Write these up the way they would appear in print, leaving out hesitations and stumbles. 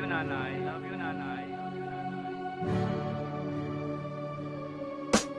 you, nanay. Love you, nanay.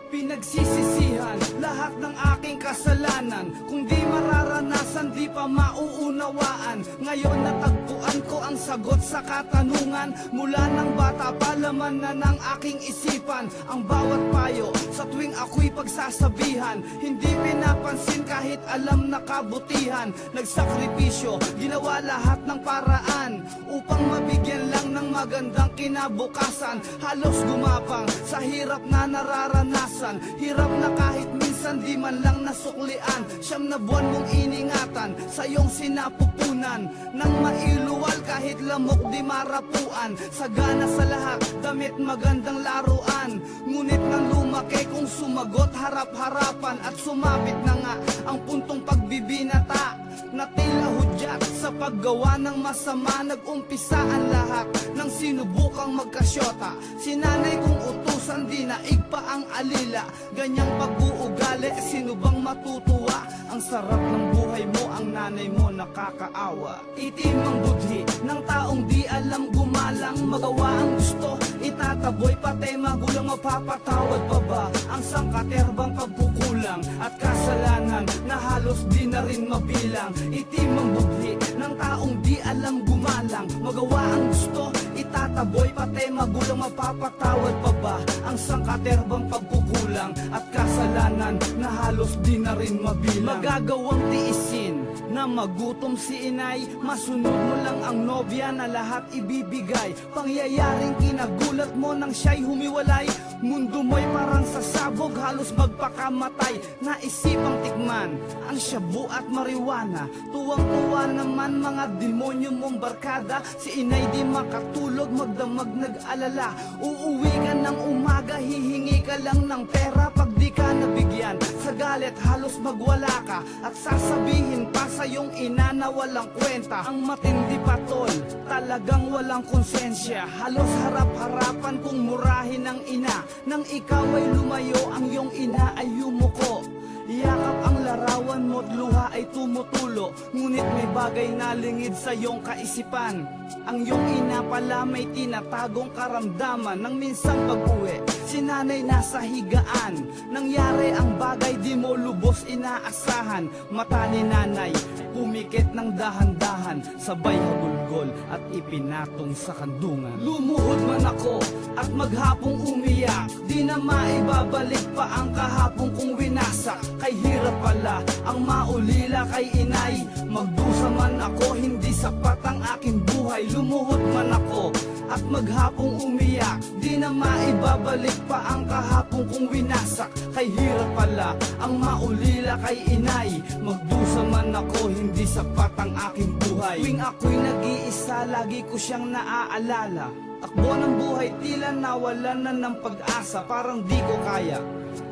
Pinagsisisihan lahat ng aking kasalanan. Kung di mararanasan, di pa mauunawaan. Ngayon natagpuan ko ang sagot sa katanungan. Mula ng bata pa, laman na ng aking isipan ang bawat payo sa tuwing ako'y pagsasabihan. Hindi pinapansin kahit alam na kabutihan. Nagsakripisyo, ginawa lahat ng paraan upang mabigyan lang ng magandang kinabukasan. Halos gumapang sa hirap na nararanasan. Hirap na kahit minsan di man lang nasuklian. Siyam na buwan mong iningatan sa iyong sinapupunan. Nang mailuwal kahit lamok di marapuan. Sagana sa lahat, damit magandang laruan. Ngunit nang lumaki kung sumagot harap-harapan. At sumapit na nga ang puntong pagbibinata na tila hudyat sa paggawa ng masama. Nag-umpisa ang lahat ng sinubukang magkasyota. Sinanay kong utusan, di naig pa ang alila. Ganyang pag-uugali, sino bang matutuwa? Ang sarap ng buhay mo, ang nanay mo nakakaawa. Itim ang budhi ng taong di alam gumalang. Magawa ang gusto, itataboy pati magulang. Mapapatawad pa ba ang sangkaterbang pagkukulang at kasalanan na halos di na rin mabilang? Itim ang budhi ng taong di alam gumalang. Magawa ang gusto, itataboy pati magulang. Mapapatawad pa ba ang sangkaterbang pagkukulang at kasalanan na halos di na rin mabilang? Magagawang tiisin na magutom si inay. Masunod mo lang ang nobya na lahat ibibigay. Pangyayaring kinagulat mo nang siya'y humiwalay. Mundo mo'y parang sasabog, halos magpakamatay. Naisipang tikman ang shabu at marijuana. Tuwang-tuwa naman mga demonyo mong barkada. Si inay di makatulog, magdamag nag-alala. Uuwi ka ng umaga, hihingi ka lang ng pera. Pag di ka nabigyan, sa galit halos magwala ka. At sasabihin pa sa iyong ina na walang kwenta. Ang matindi pa tol, talagang walang konsensya. Halos harap-harapan kung murahin ng ina. Nang ikaw ay lumayo, ang iyong ina ay yumuko. Yakap ang larawan mo't luha ay tumutulo. Ngunit may bagay na lingid sa iyong kaisipan. Ang iyong ina pala may tinatagong karamdaman. Nang minsang pag-uwi, si nanay nasa higaan. Nangyari ang bagay di mo lubos inaasahan. Mata ni nanay pumikit ng dahan-dahan. Sabay hagulgol at ipinatong sa kandungan. Lumuhod man ako at maghapong umiyak. Di na maibabalik pa ang kahapong kong winasak. Kay hirap pala ang maulila kay inay. Magdusa man ako, hindi sapat ang aking buhay. Lumuhod man ako at maghapong umiyak. Di na maibabalik pa ang kahapong kong winasak. Kay hirap pala ang maulila kay inay. Magdusa man ako, hindi sapat ang aking buhay. Tuwing ako'y nag-iisa, lagi ko siyang naaalala. Takbo ng buhay, tila nawalan na ng pag-asa. Parang di ko kaya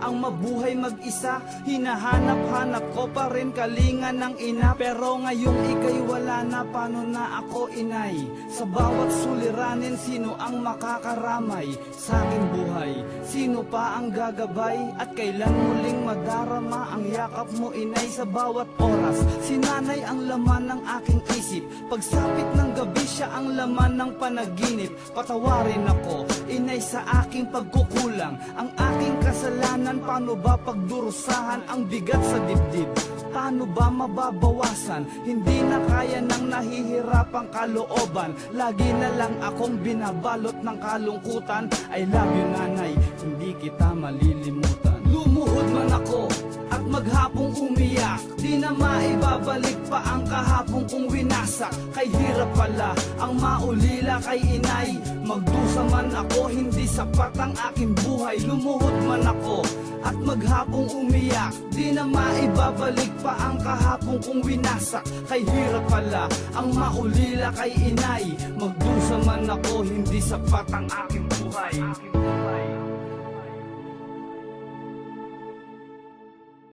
ang mabuhay mag-isa. Hinahanap-hanap ko pa rin kalinga ng ina. Pero ngayong ika'y wala na, paano na ako inay? Sa bawat suliranin, sino ang makakaramay sa aking buhay? Sino pa ang gagabay? At kailan muling madarama ang yakap mo inay? Sa bawat oras, si nanay ang laman ng aking isip. Pagsapit ng gabi, siya ang laman ng panaginip. Patawarin ako inay sa aking pagkukulang. Ang aking kasalanan, paano ba pagdurusahan ang bigat sa dibdib? Paano ba mababawasan? Hindi na kaya ng nahihirapang kalooban. Lagi na lang akong binabalot ng kalungkutan. I love you nanay, hindi kita malilimutan. Lumuhod man ako at maghapong umiyak. Di na maibabalik pa ang kahapong kong winasak. Kay hirap pala ang maulila kay inay. Magdusa man ako, hindi sapat ang aking buhay. Lumuhod man ako at maghapong umiyak. Di na maibabalik pa ang kahapong kong winasak. Kay hirap pala ang maulila kay inay. Magdusa man ako, hindi sapat ang aking buhay.